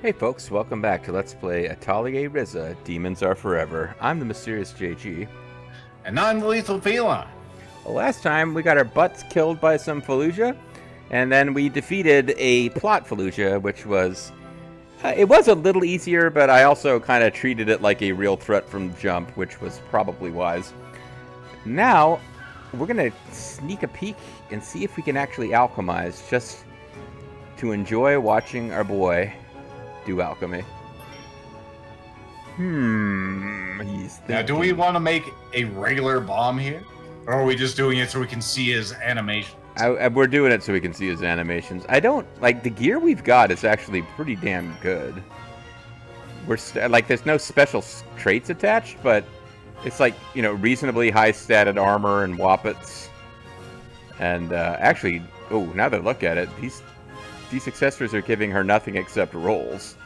Hey folks, welcome back to Let's Play Atelier Ryza, Demons Are Forever. I'm the mysterious JG. And non-lethal feline. Last time we got our butts killed by some Fallujah, and then we defeated a plot Fallujah, which was... it was a little easier, but I also kind of treated it like a real threat from the jump, which was probably wise. Now, we're going to sneak a peek and see if we can actually alchemize, just to enjoy watching our boy do alchemy. He's thinking. Now, do we want to make a regular bomb here? Or are we just doing it so we can see his animation? We're doing it so we can see his animations. I don't... Like, the gear we've got is actually pretty damn good. Like, there's no special traits attached, but it's like, you know, reasonably high-statted armor and wappets. And, actually... Oh, now that I look at it, these accessories are giving her nothing except rolls.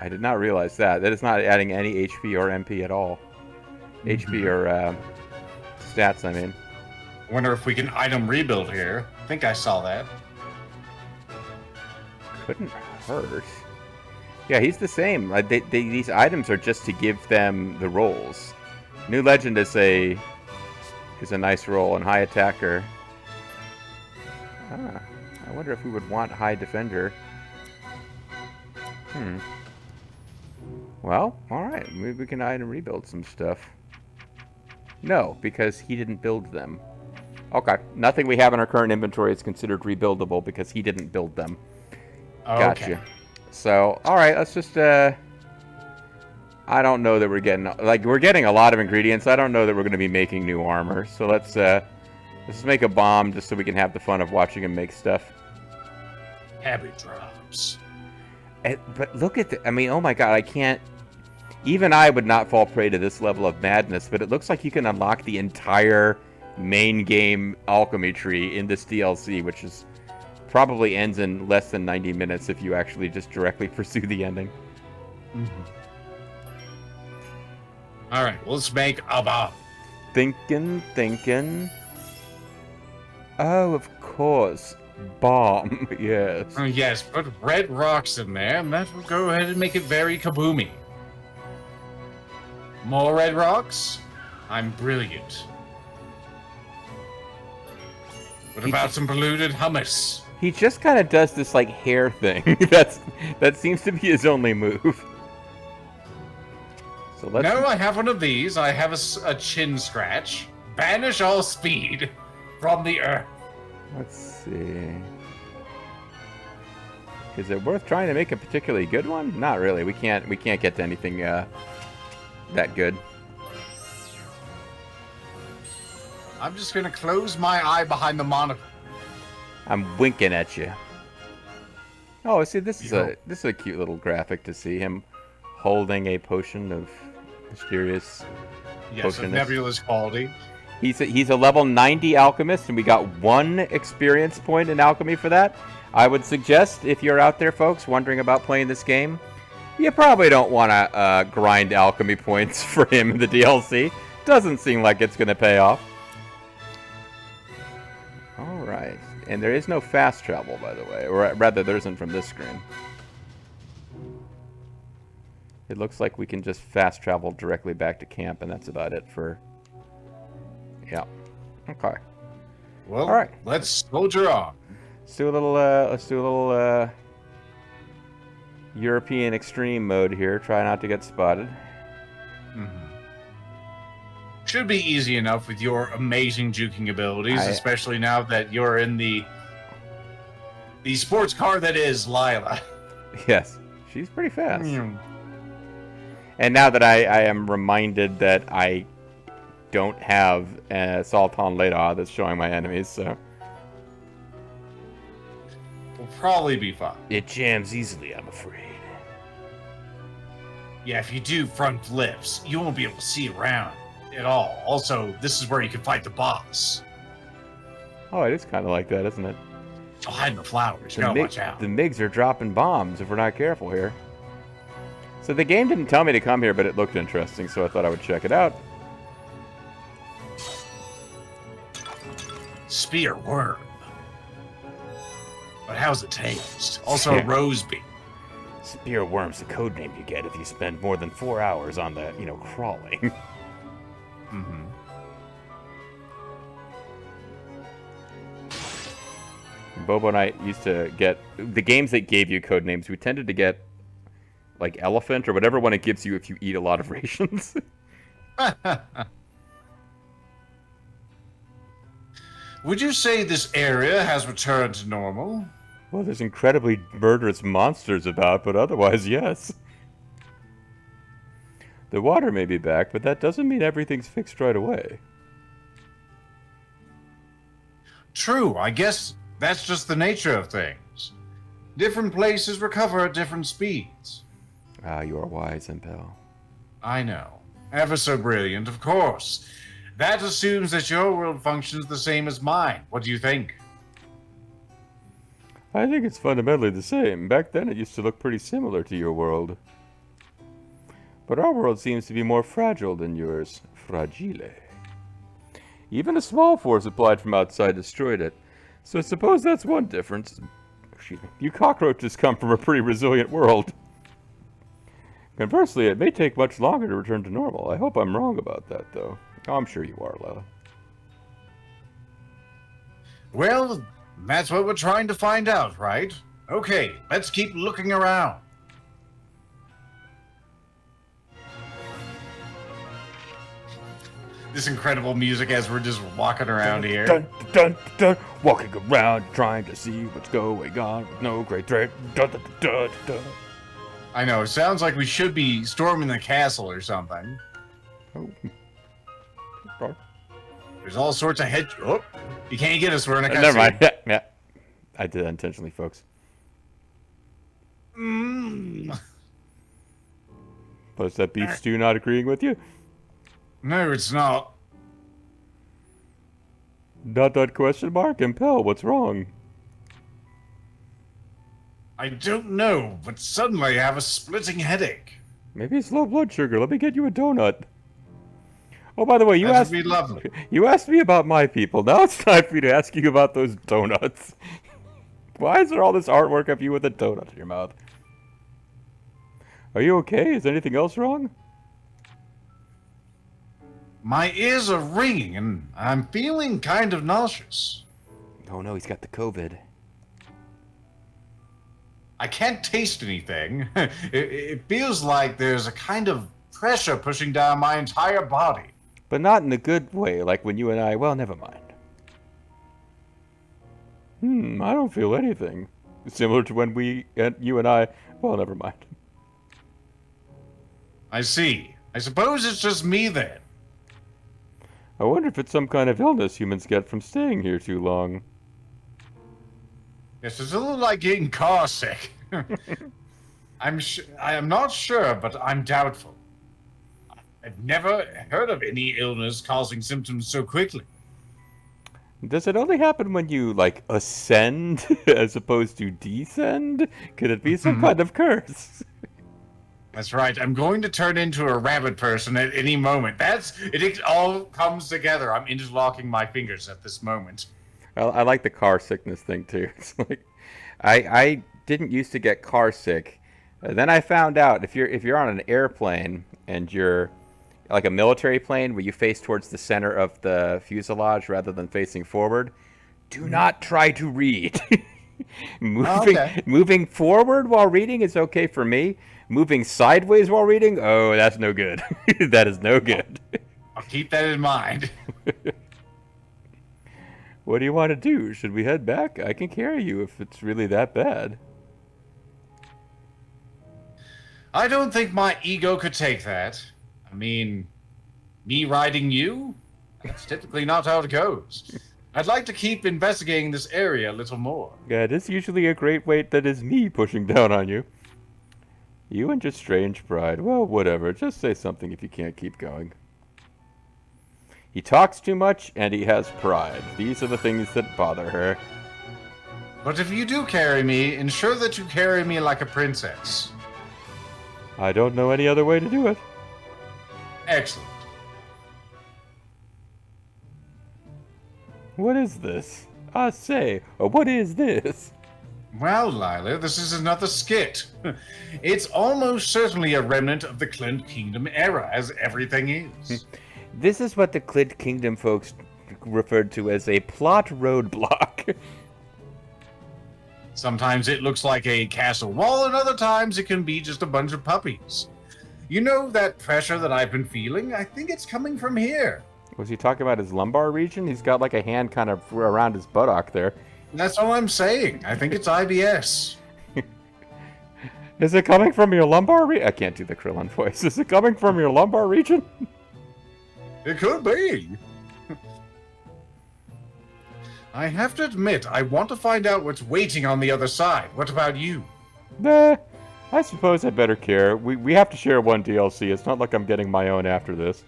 I did not realize that. That is not adding any HP or MP at all. HP or stats, I mean. Wonder if we can item rebuild here. I think I saw that. Couldn't hurt. Yeah, he's the same. These items are just to give them the rolls. New Legend is a nice roll, and High Attacker. I wonder if we would want High Defender. Well, alright. Maybe we can item rebuild some stuff. No, because he didn't build them. Okay. Nothing we have in our current inventory is considered rebuildable because he didn't build them. Okay. Gotcha. So, alright, let's just, I don't know that we're getting... Like, we're getting a lot of ingredients. I don't know that we're going to be making new armor. So let's make a bomb just so we can have the fun of watching him make stuff. Heavy drops. But look at the... I mean, oh my god, I can't... Even I would not fall prey to this level of madness, but it looks like you can unlock the entire main game alchemy tree in this DLC, which is probably ends in less than 90 minutes if you actually just directly pursue the ending. Alright, let's make a bomb. Thinking. Oh, of course. Bomb, yes. Yes, put red rocks in there, and that will go ahead and make it very kaboomy. More red rocks? I'm brilliant. What about some polluted hummus? He just kind of does this, like, hair thing. That seems to be his only move. So let's... No, I have one of these. I have a chin scratch. Banish all speed from the earth. Let's see. Is it worth trying to make a particularly good one? Not really. We can't get to anything that good. I'm just gonna close my eye behind the monocle. I'm winking at you. Oh, see, this is a cute little graphic to see him holding a potion of mysterious. Yes, of nebulous quality. He's a level 90 alchemist, and we got 1 experience point in alchemy for that. I would suggest, if you're out there, folks, wondering about playing this game, you probably don't want to grind alchemy points for him in the DLC. Doesn't seem like it's going to pay off. Alright. And there is no fast travel, by the way. Or rather, there isn't from this screen. It looks like we can just fast travel directly back to camp, and that's about it for... Yeah. Okay. Well, all right. Let's soldier on. Let's do a little European extreme mode here. Try not to get spotted. Should be easy enough with your amazing juking abilities, especially now that you're in the sports car that is Lila. Yes, she's pretty fast. And now that I am reminded that I don't have Sultan Leda that's showing my enemies, so... We'll probably be fine. It jams easily, I'm afraid. Yeah, if you do front flips, you won't be able to see around at all. Also, this is where you can fight the boss. Oh, it is kind of like that, isn't it? So hide in the flowers. You gotta watch out. The MiGs are dropping bombs if we're not careful here. So the game didn't tell me to come here, but it looked interesting, so I thought I would check it out. Spear worm. But how's it taste? Also a rose bean. Spear worm's the code name you get if you spend more than 4 hours on the, crawling. Mm-hmm. Bobo and I used to get the games that gave you code names. We tended to get like elephant or whatever one it gives you if you eat a lot of rations. Would you say this area has returned to normal? Well, there's incredibly murderous monsters about, but otherwise, yes. The water may be back, but that doesn't mean everything's fixed right away. True, I guess that's just the nature of things. Different places recover at different speeds. Ah, you are wise, Empel. I know. Ever so brilliant, of course. That assumes that your world functions the same as mine. What do you think? I think it's fundamentally the same. Back then it used to look pretty similar to your world. But our world seems to be more fragile than yours. Fragile. Even a small force applied from outside destroyed it. So suppose that's one difference. Excuse me. You cockroaches come from a pretty resilient world. Conversely, it may take much longer to return to normal. I hope I'm wrong about that, though. Oh, I'm sure you are, Lila. Well, that's what we're trying to find out, right? Okay, let's keep looking around. This incredible music as we're just walking around here. Dun, dun, dun, walking around trying to see what's going on with no great threat. Dun, dun, dun, dun. I know, it sounds like we should be storming the castle or something. Oh. There's all sorts of Oh, you can't get us. We're in a cutscene. Never mind. Yeah, yeah. I did that intentionally, folks. Was that beef stew not agreeing with you? No, it's not. Dot question mark? Empel, what's wrong? I don't know, but suddenly I have a splitting headache. Maybe it's low blood sugar. Let me get you a donut. Oh, by the way, you asked me about my people. Now it's time for me to ask you about those donuts. Why is there all this artwork of you with a donut in your mouth? Are you okay? Is anything else wrong? My ears are ringing, and I'm feeling kind of nauseous. Oh no, he's got the COVID. I can't taste anything. It feels like there's a kind of pressure pushing down my entire body. But not in a good way, like when you and I... Well, never mind. I don't feel anything. Similar to when you and I... Well, never mind. I see. I suppose it's just me then. I wonder if it's some kind of illness humans get from staying here too long. Yes, it's a little like getting car sick. I am not sure, but I'm doubtful. I've never heard of any illness causing symptoms so quickly. Does it only happen when you, like, ascend as opposed to descend? Could it be some kind of curse? That's right. I'm going to turn into a rabbit person at any moment. It all comes together. I'm interlocking my fingers at this moment. I like the car sickness thing, too. It's like, I didn't used to get car sick. Then I found out if you're on an airplane and you're like a military plane where you face towards the center of the fuselage rather than facing forward, do not try to read. Moving forward while reading is okay for me. Moving sideways while reading, oh, that's no good. That is no good. I'll keep that in mind. What do you want to do? Should we head back? I can carry you if it's really that bad. I don't think my ego could take that. I mean, me riding you? That's typically not how it goes. I'd like to keep investigating this area a little more. Yeah, it is usually a great weight that is me pushing down on you. You and your strange pride. Well, whatever. Just say something if you can't keep going. He talks too much, and he has pride. These are the things that bother her. But if you do carry me, ensure that you carry me like a princess. I don't know any other way to do it. Excellent. What is this? What is this? Well, Lila, this is another skit. It's almost certainly a remnant of the Clint Kingdom era, as everything is. This is what the Clint Kingdom folks referred to as a plot roadblock. Sometimes it looks like a castle wall, and other times it can be just a bunch of puppies. You know that pressure that I've been feeling? I think it's coming from here. Was he talking about his lumbar region? He's got like a hand kind of around his buttock there. That's all I'm saying. I think it's IBS. Is it coming from your lumbar region? I can't do the Krillin voice. Is it coming from your lumbar region? It could be. I have to admit, I want to find out what's waiting on the other side. What about you? Nah, I suppose I better care. We have to share one DLC. It's not like I'm getting my own after this.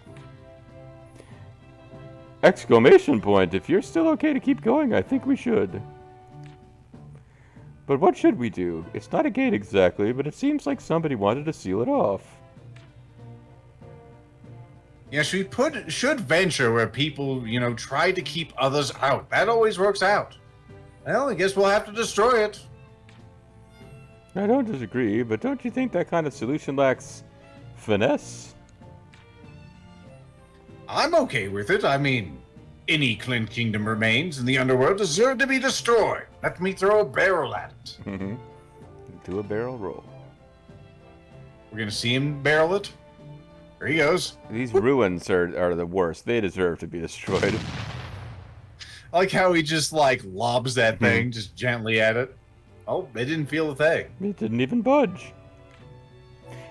Exclamation point. If you're still okay to keep going, I think we should. But what should we do? It's not a gate exactly, but it seems like somebody wanted to seal it off. Yes, we should venture where people, try to keep others out. That always works out. Well, I guess we'll have to destroy it. I don't disagree, but don't you think that kind of solution lacks finesse? I'm okay with it. I mean, any Clint Kingdom remains in the underworld deserve to be destroyed. Let me throw a barrel at it. Mm-hmm. Do a barrel roll. We're gonna see him barrel it. There he goes. These ruins are the worst. They deserve to be destroyed. I like how he just lobs that thing just gently at it. Oh, it didn't feel a thing. It didn't even budge.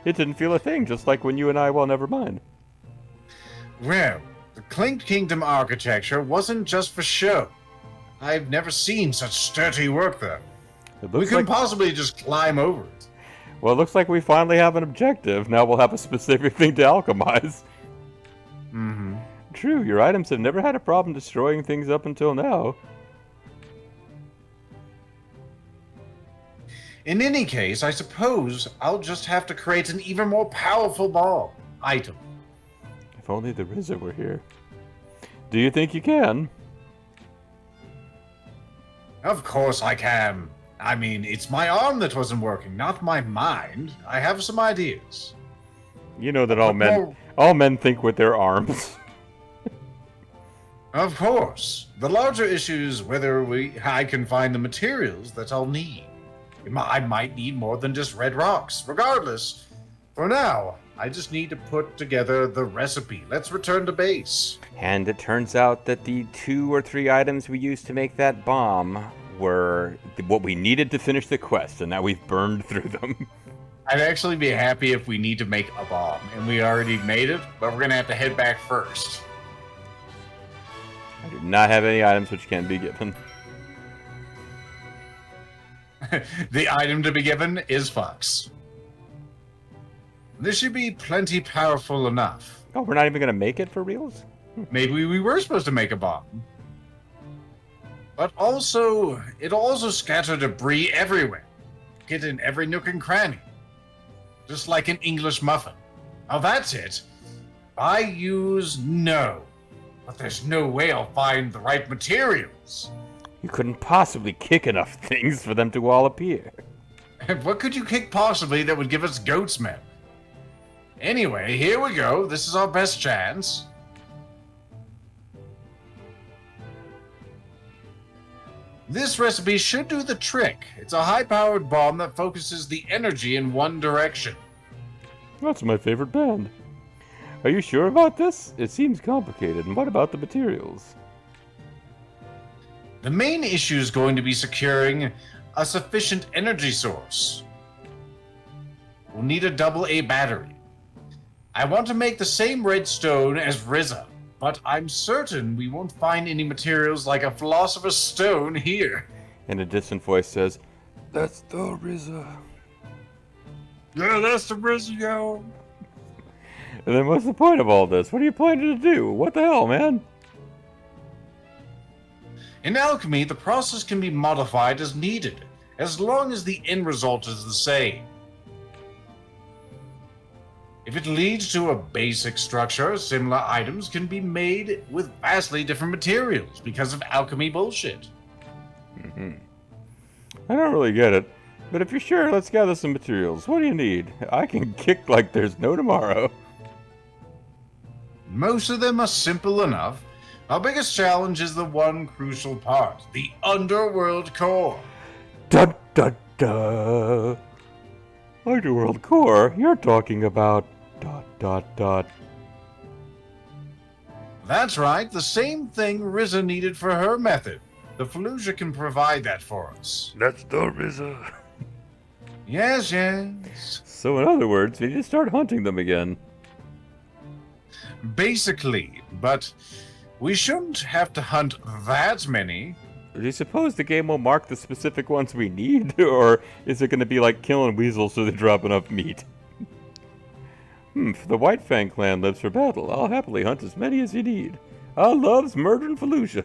It didn't feel a thing, just like when you and I, well, never mind. Well, the Clint Kingdom architecture wasn't just for show. I've never seen such sturdy work, though. We couldn't possibly just climb over it. Well, it looks like we finally have an objective. Now we'll have a specific thing to alchemize. Mm-hmm. True, your items have never had a problem destroying things up until now. In any case, I suppose I'll just have to create an even more powerful item. If only the Ryza were here. Do you think you can? Of course I can. I mean, it's my arm that wasn't working, not my mind. I have some ideas. You know that all men think with their arms. Of course. The larger issue is whether I can find the materials that I'll need. I might need more than just red rocks. Regardless, for now, I just need to put together the recipe. Let's return to base. And it turns out that the 2 or 3 items we used to make that bomb were what we needed to finish the quest, and now we've burned through them. I'd actually be happy if we need to make a bomb, and we already made it, but we're going to have to head back first. I do not have any items which can be given. The item to be given is Fox. This should be plenty powerful enough. Oh, we're not even going to make it for reals? Maybe we were supposed to make a bomb. But it'll also scatter debris everywhere. Get in every nook and cranny. Just like an English muffin. Now that's it. No. But there's no way I'll find the right materials. You couldn't possibly kick enough things for them to all appear. What could you kick possibly that would give us goat's milk? Anyway, here we go. This is our best chance. This recipe should do the trick. It's a high-powered bomb that focuses the energy in one direction. That's my favorite band. Are you sure about this? It seems complicated. And what about the materials? The main issue is going to be securing a sufficient energy source. We'll need a AA battery. I want to make the same redstone as Ryza, but I'm certain we won't find any materials like a philosopher's stone here. And a distant voice says, "That's the Ryza." Yeah, that's the Ryza, yo. And then what's the point of all this? What are you planning to do? What the hell, man? In alchemy, the process can be modified as needed, as long as the end result is the same. If it leads to a basic structure, similar items can be made with vastly different materials because of alchemy bullshit. Mm-hmm. I don't really get it. But if you're sure, let's gather some materials. What do you need? I can kick like there's no tomorrow. Most of them are simple enough. Our biggest challenge is the one crucial part, the underworld core. Dun dun dun. Underworld core? You're talking about... ... That's right, the same thing Ryza needed for her method. The Fallujah can provide that for us. That's the Ryza. Yes, yes. So in other words, we need to start hunting them again. Basically, but we shouldn't have to hunt that many. Do you suppose the game will mark the specific ones we need? Or is it going to be like killing weasels so they drop enough meat? If the White Fang clan lives for battle, I'll happily hunt as many as you need. I loves murdering Fallujah.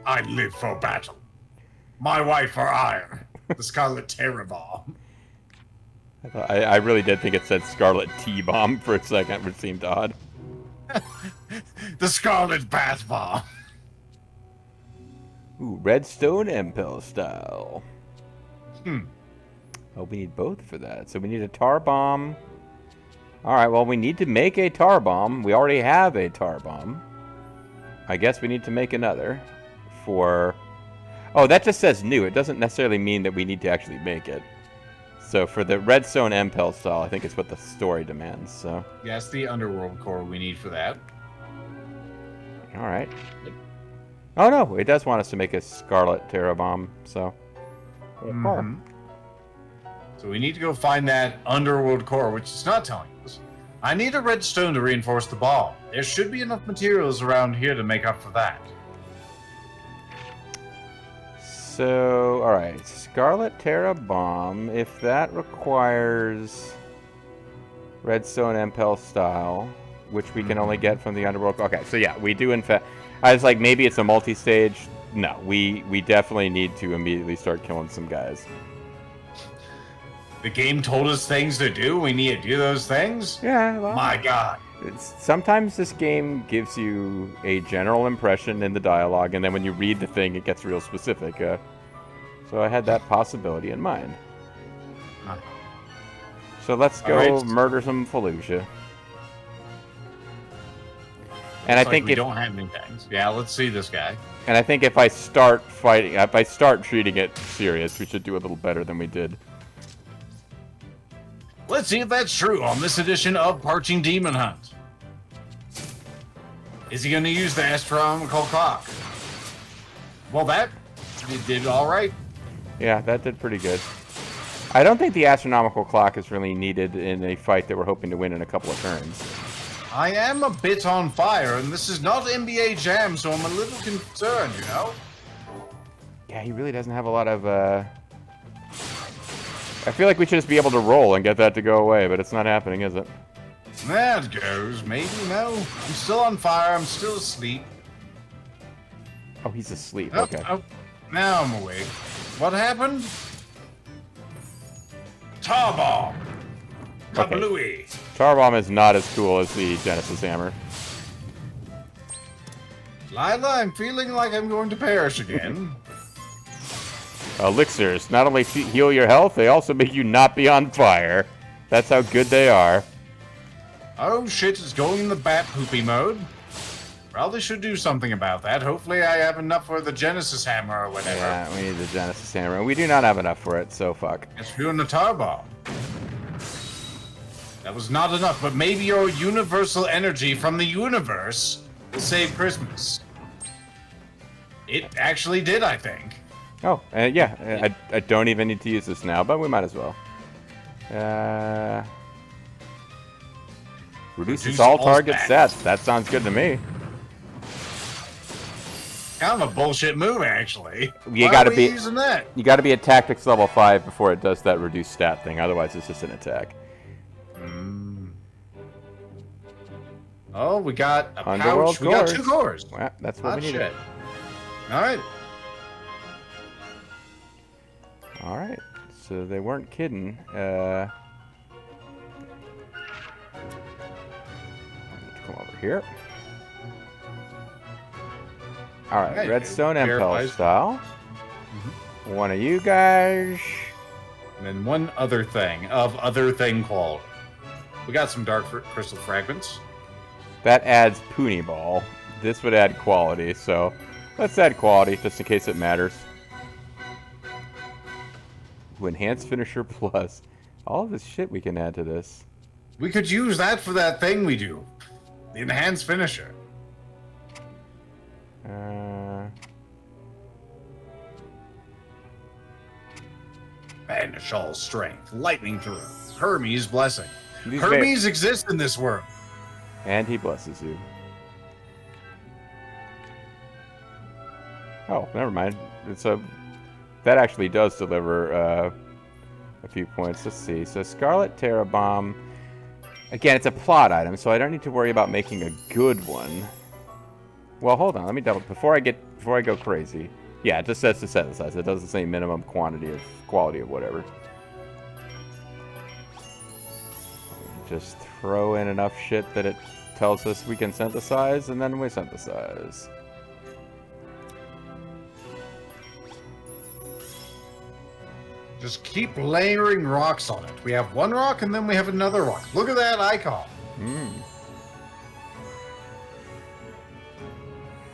I live for battle. My wife for ire. The Scarlet Terror Bomb. I really did think it said Scarlet T-Bomb for a second, which seemed odd. The Scarlet Bath Bomb. Ooh, Redstone Empel style. Oh, we need both for that. So we need a tar bomb. Alright, well, we need to make a tar bomb. We already have a tar bomb. I guess we need to make another for... Oh, that just says new. It doesn't necessarily mean that we need to actually make it. So for the Redstone Empel style, I think it's what the story demands, so... Yes, the underworld core we need for that. Alright. Oh, no, it does want us to make a Scarlet Terra Bomb, so... So we need to go find that underworld core, which it's not telling us. I need a redstone to reinforce the ball. There should be enough materials around here to make up for that. So, alright, Scarlet Terra Bomb, if that requires Redstone Empel style, which we can only get from the underworld... Okay, so yeah, we do in fact... I was like, maybe it's a multi-stage. No, we definitely need to immediately start killing some guys. The game told us things to do. We need to do those things? Yeah, well... My God. Sometimes this game gives you a general impression in the dialogue, and then when you read the thing, it gets real specific. So I had that possibility in mind. So let's go murder some Fallujah. And I think we don't have any tanks. Yeah, let's see this guy. And I think if I start fighting, if I start treating it serious, we should do a little better than we did. Let's see if that's true on this edition of Parching Demon Hunt. Is he going to use the astronomical clock? Well, that did all right. Yeah, that did pretty good. I don't think the astronomical clock is really needed in a fight that we're hoping to win in a couple of turns. I am a bit on fire, and this is not NBA Jam, so I'm a little concerned, you know? Yeah, he really doesn't have a lot of, I feel like we should just be able to roll and get that to go away, but it's not happening, is it? There it goes. Maybe, no. I'm still on fire. I'm still asleep. Oh, he's asleep. Oh, Okay. Oh, now I'm awake. What happened? Tar bomb. Kablooey. Tar bomb is not as cool as the Genesis hammer. Lila, I'm feeling like I'm going to perish again. Elixirs not only heal your health, they also make you not be on fire. That's how good they are. Oh shit, it's going in the bat poopy mode. Probably should do something about that. Hopefully I have enough for the Genesis hammer or whatever. Yeah, we need the Genesis hammer. And we do not have enough for it, so fuck. It's doing the tar bomb. That was not enough, but maybe your universal energy from the universe will save Christmas. It actually did, I think. Oh, yeah. I don't even need to use this now, but we might as well. Reduces all target stats. That sounds good to me. Kind of a bullshit move, actually. You gotta be using that. You gotta be at tactics level 5 before it does that reduced stat thing. Otherwise, it's just an attack. Oh, we got a Underworld pouch. We got 2 cores. Well, that's what we need. All right. All right. So they weren't kidding. Come over here. All right, Hey, redstone Empel verifies. style. One of you guys. And then one other thing of other thing quality. We got some dark crystal fragments. That adds Poonie Ball. This would add quality, so let's add quality just in case it matters. Ooh, Enhanced Finisher Plus. All of this shit we can add to this. We could use that for that thing we do. The enhanced finisher. Banish all strength. Lightning through. Hermes blessing. Hermes exists in this world. And he blesses you. Oh, never mind. That actually does deliver a few points. Let's see. So Scarlet Terra Bomb. Again, it's a plot item, so I don't need to worry about making a good one. Well, hold on. Let me double before I go crazy. Yeah, it just says to synthesize. It doesn't say minimum quantity of quality of whatever. Just throw in enough shit that it tells us we can synthesize, and then we synthesize. Just keep layering rocks on it. We have one rock, and then we have another rock. Look at that icon. And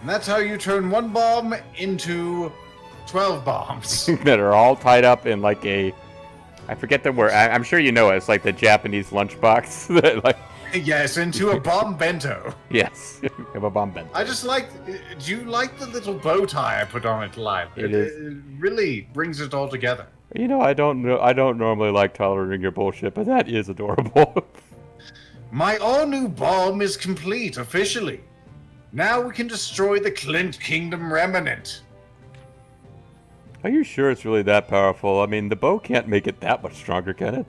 that's how you turn one bomb into 12 bombs. That are all tied up in like a... I forget the word. I'm sure you know it. It's like the Japanese lunchbox. Like, yes, into a bomb bento. yes, of a bomb bento. I just like... Do you like the little bow tie I put on it live? It really brings it all together. You know, I don't normally like tolerating your bullshit, but that is adorable. My all-new bomb is complete, officially. Now we can destroy the Clint Kingdom remnant. Are you sure it's really that powerful? I mean, the bow can't make it that much stronger, can it?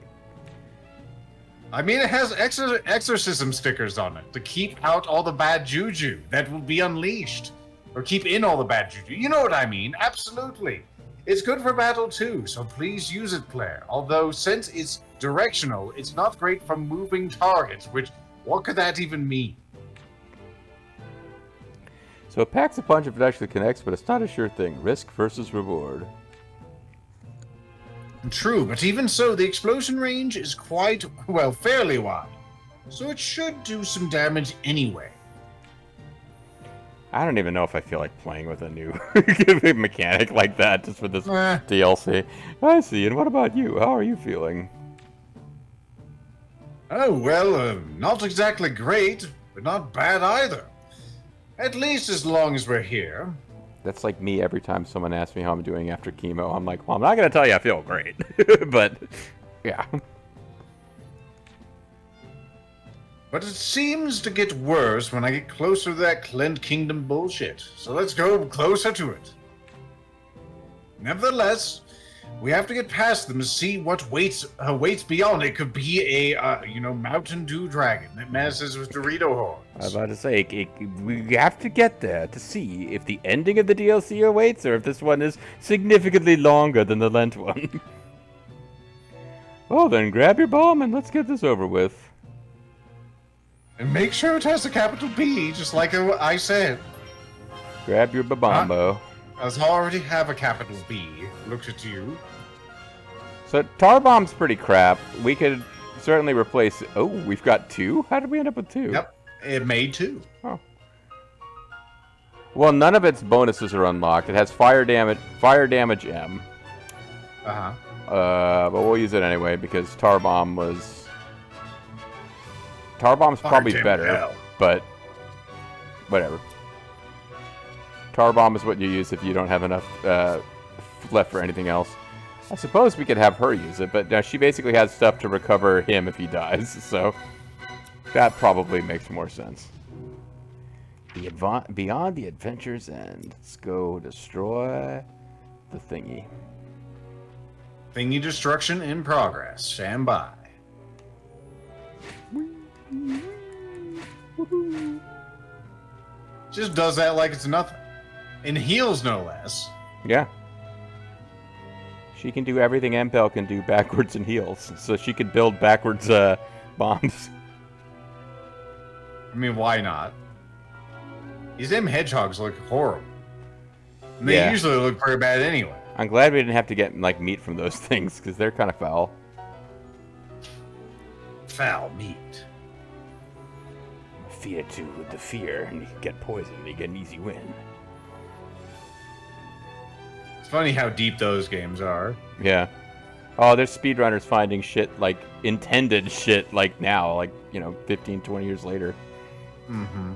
I mean, it has exorcism stickers on it to keep out all the bad juju that will be unleashed. Or keep in all the bad juju. You know what I mean? Absolutely. It's good for battle too, so please use it, player. Although, since it's directional, it's not great for moving targets, which, what could that even mean? So it packs a punch if it actually connects, but it's not a sure thing. Risk versus reward. True, but even so, the explosion range is quite, well, fairly wide. So it should do some damage anyway. I don't even know if I feel like playing with a new mechanic like that just for this DLC. I see, and what about you? How are you feeling? Oh, well, not exactly great, but not bad either. At least as long as we're here. That's like me every time someone asks me how I'm doing after chemo. I'm like, well, I'm not going to tell you I feel great. But, yeah. But it seems to get worse when I get closer to that Clint Kingdom bullshit. So let's go closer to it. Nevertheless, we have to get past them to see what waits beyond. It could be a, Mountain Dew dragon that messes with Dorito horns. I was about to say, we have to get there to see if the ending of the DLC awaits or if this one is significantly longer than the Lent one. Well, then grab your bomb and let's get this over with. And make sure it has a capital B, just like I said. Grab your babombo. I already have a capital B. Look at you. So Tar Bomb's pretty crap. We could certainly replace... Oh, we've got two? How did we end up with two? Yep, it made two. Oh. Well, none of its bonuses are unlocked. It has fire damage M. Uh-huh. But we'll use it anyway because Tar Bomb's probably better, but whatever. Tar Bomb is what you use if you don't have enough left for anything else. I suppose we could have her use it, but she basically has stuff to recover him if he dies, so that probably makes more sense. Beyond the adventure's end. Let's go destroy the thingy. Thingy destruction in progress. Stand by. Just does that like it's nothing. And heals no less. Yeah. She can do everything Empel can do backwards and heals. So she could build backwards bombs. I mean, why not? These damn hedgehogs look horrible. And they Yeah. usually look pretty bad anyway. I'm glad we didn't have to get like meat from those things because they're kind of foul. Foul meat. Feed it to the fear, and you get poisoned. You get an easy win. It's funny how deep those games are. Yeah. Oh, there's speedrunners finding shit like intended shit like now, like 15, 20 years later. Mm-hmm.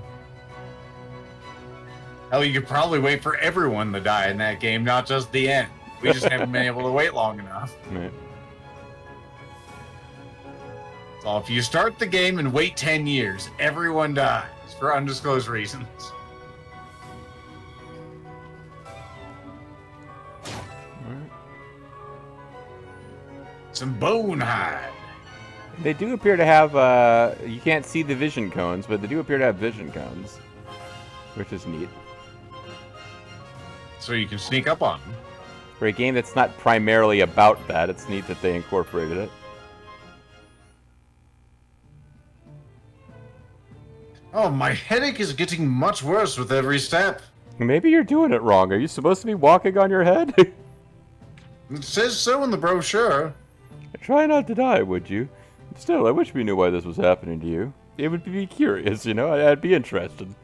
Hell, you could probably wait for everyone to die in that game, not just the end. We just haven't been able to wait long enough. Right. So if you start the game and wait 10 years, everyone dies for undisclosed reasons. Some bone hide. They do appear to have, you can't see the vision cones, but they do appear to have vision cones, which is neat. So you can sneak up on them. For a game that's not primarily about that, it's neat that they incorporated it. Oh, my headache is getting much worse with every step. Maybe you're doing it wrong. Are you supposed to be walking on your head? It says so in the brochure. Try not to die, would you? Still, I wish we knew why this was happening to you. It would be curious, I'd be interested.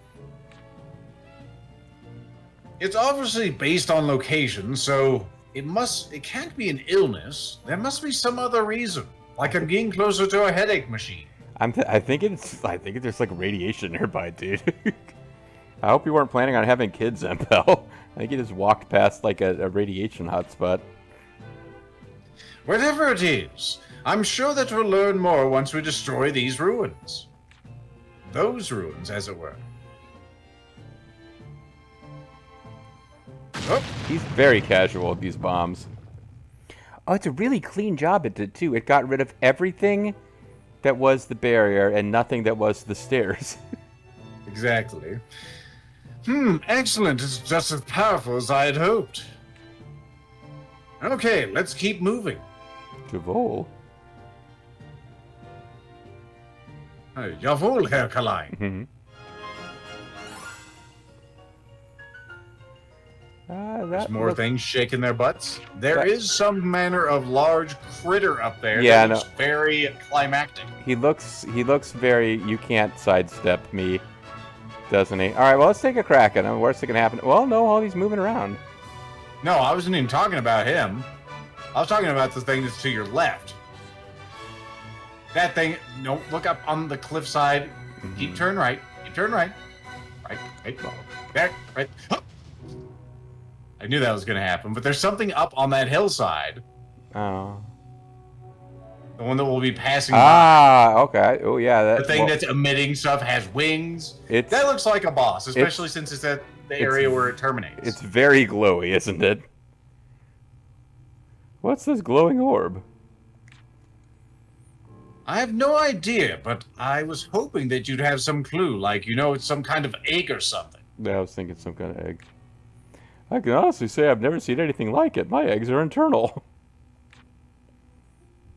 It's obviously based on location, so it can't be an illness. There must be some other reason. Like I'm getting closer to a headache machine. I think there's like radiation nearby, dude. I hope you weren't planning on having kids, Empel. I think you just walked past like a radiation hotspot. Whatever it is, I'm sure that we'll learn more once we destroy these ruins. Those ruins, as it were. Oh. He's very casual with these bombs. Oh, it's a really clean job it did, too. It got rid of everything that was the barrier and nothing that was the stairs. Exactly. Excellent. It's just as powerful as I had hoped. Okay, let's keep moving. Jawohl. Jawohl, Herr Kalein. Mm-hmm. There's more things shaking their butts. There is some manner of large critter up there. Yeah, that looks very climactic. He looks very, you can't sidestep me, doesn't he? Alright, well, let's take a crack at him. Worst that can happen. Well, no, all he's moving around. No, I wasn't even talking about him. I was talking about the thing that's to your left. That thing, no, look up on the cliffside. Keep turn right. Keep turn right. Right. There. Right. Huh. I knew that was going to happen, but there's something up on that hillside. Oh. The one that will be passing by. Ah, okay. Oh, yeah. The thing that's emitting stuff has wings. That looks like a boss, especially since it's at the area where it terminates. It's very glowy, isn't it? What's this glowing orb? I have no idea, but I was hoping that you'd have some clue, like, it's some kind of egg or something. Yeah, I was thinking some kind of egg. I can honestly say I've never seen anything like it. My eggs are internal.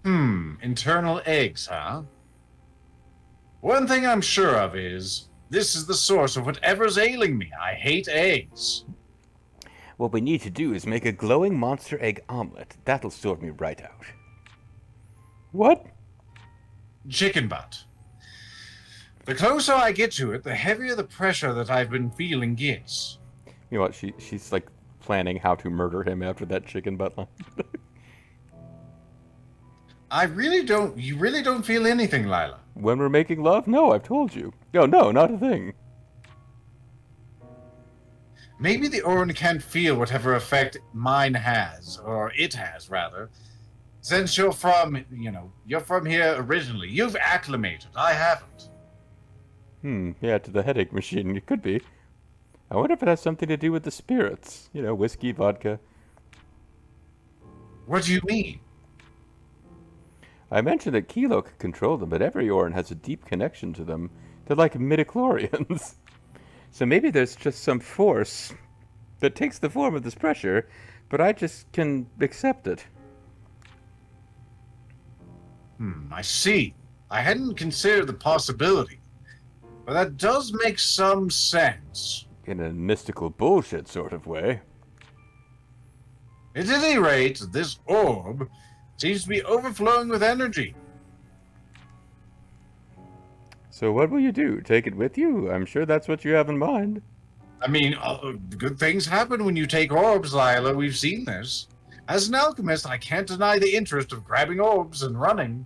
Internal eggs, huh? One thing I'm sure of is, this is the source of whatever's ailing me. I hate eggs. What we need to do is make a glowing monster egg omelet. That'll sort me right out. What? Chicken butt. The closer I get to it, the heavier the pressure that I've been feeling gets. You know what? She's like planning how to murder him after that chicken butt line. You really don't feel anything, Lila. When we're making love? No, I've told you. No, not a thing. Maybe the Orin can't feel whatever effect mine has, or it has, rather. Since you're from here originally. You've acclimated. I haven't. Yeah, to the headache machine. It could be. I wonder if it has something to do with the spirits. Whiskey, vodka. What do you mean? I mentioned that Kilo could control them, but every Orin has a deep connection to them. They're like midichlorians. So maybe there's just some force that takes the form of this pressure, but I just can accept it. I see. I hadn't considered the possibility. But that does make some sense. In a mystical bullshit sort of way. At any rate, this orb seems to be overflowing with energy. So what will you do? Take it with you? I'm sure that's what you have in mind. I mean, good things happen when you take orbs, Lila. We've seen this. As an alchemist, I can't deny the interest of grabbing orbs and running,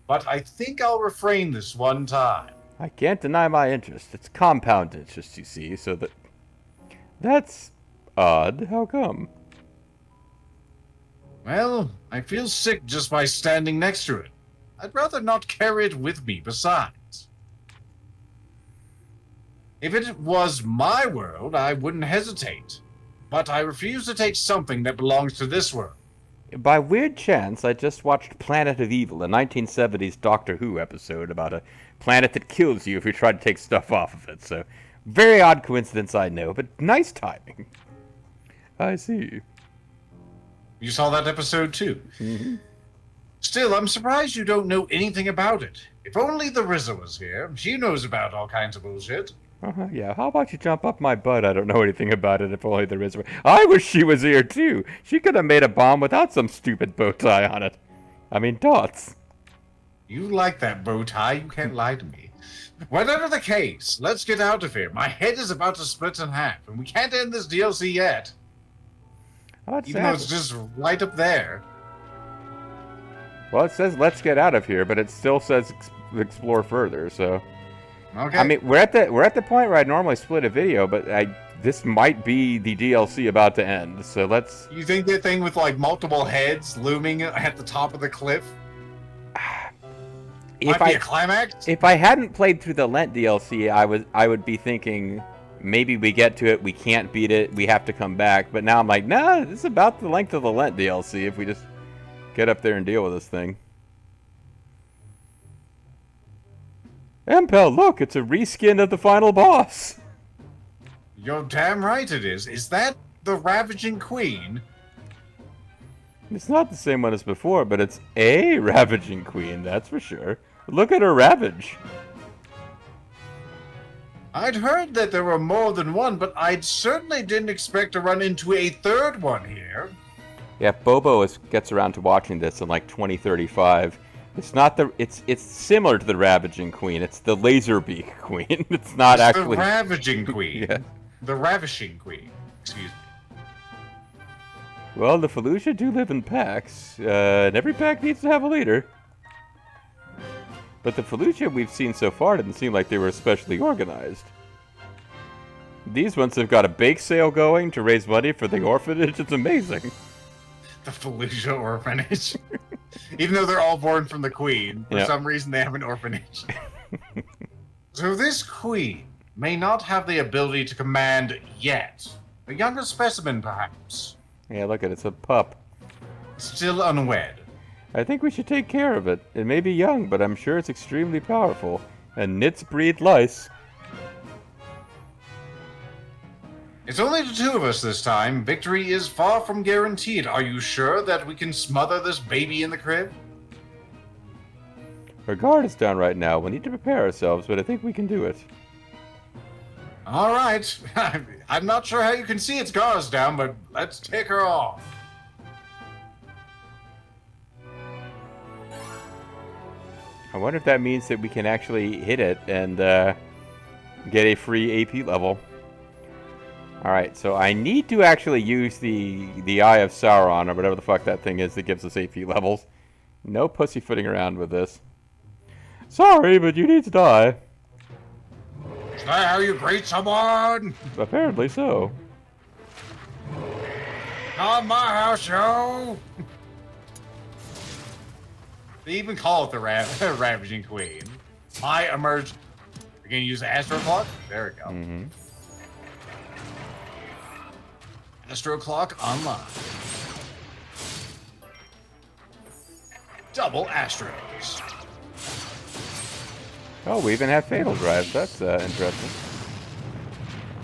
but I think I'll refrain this one time. I can't deny my interest. It's compound interest, you see, so that's odd. How come? Well, I feel sick just by standing next to it. I'd rather not carry it with me besides. If it was my world, I wouldn't hesitate. But I refuse to take something that belongs to this world. By weird chance, I just watched Planet of Evil, a 1970s Doctor Who episode about a planet that kills you if you try to take stuff off of it. So, very odd coincidence, I know, but nice timing. I see. You saw that episode too? Mm-hmm. Still, I'm surprised you don't know anything about it. If only the Ryza was here. She knows about all kinds of bullshit. Yeah, how about you jump up my butt? I don't know anything about it if only there is. I wish she was here too. She could have made a bomb without some stupid bow tie on it. I mean, dots. You like that bow tie, you can't lie to me. Whatever the case, let's get out of here. My head is about to split in half, and we can't end this DLC yet. Even though it's just right up there. Well, it says let's get out of here, but it still says explore further, so... Okay. I mean, we're at the point where I normally split a video, but this might be the DLC about to end. So let's. You think that thing with like multiple heads looming at the top of the cliff might be a climax? If I hadn't played through the Lent DLC, I would be thinking maybe we get to it, we can't beat it, we have to come back. But now I'm like, nah, this is about the length of the Lent DLC. If we just get up there and deal with this thing. Empel, look, it's a reskin of the final boss. You're damn right it is. Is that the Ravaging Queen? It's not the same one as before, but it's a Ravaging Queen, that's for sure. Look at her ravage. I'd heard that there were more than one, but I certainly didn't expect to run into a third one here. Yeah, if Bobo gets around to watching this in like 2035... It's not it's similar to the Ravaging Queen. It's the Laserbeak Queen. It's not actually the Ravaging Queen. Yeah. The Ravishing Queen. Excuse me. Well, the Felucia do live in packs, and every pack needs to have a leader. But the Felucia we've seen so far didn't seem like they were especially organized. These ones have got a bake sale going to raise money for the orphanage. It's amazing. The Felucia orphanage. Even though they're all born from the queen, for some reason they have an orphanage. So this queen may not have the ability to command yet. A younger specimen, perhaps. Yeah, look at it. It's a pup. Still unwed. I think we should take care of it. It may be young, but I'm sure it's extremely powerful. And nits breed lice. It's only the two of us this time. Victory is far from guaranteed. Are you sure that we can smother this baby in the crib? Our guard is down right now. We need to prepare ourselves, but I think we can do it. All right. I'm not sure how you can see its guards down, but let's take her off. I wonder if that means that we can actually hit it and get a free AP level. Alright, so I need to actually use the Eye of Sauron, or whatever the fuck that thing is that gives us AP levels. No pussyfooting around with this. Sorry, but you need to die. Is that how you greet someone? Apparently so. Not my house, yo! They even call it the Ravaging Queen. My emerge... We're gonna use the Astro Clock? There we go. Mm-hmm. Astro Clock online. Double Astros. Oh, we even have Fatal Drive. That's interesting.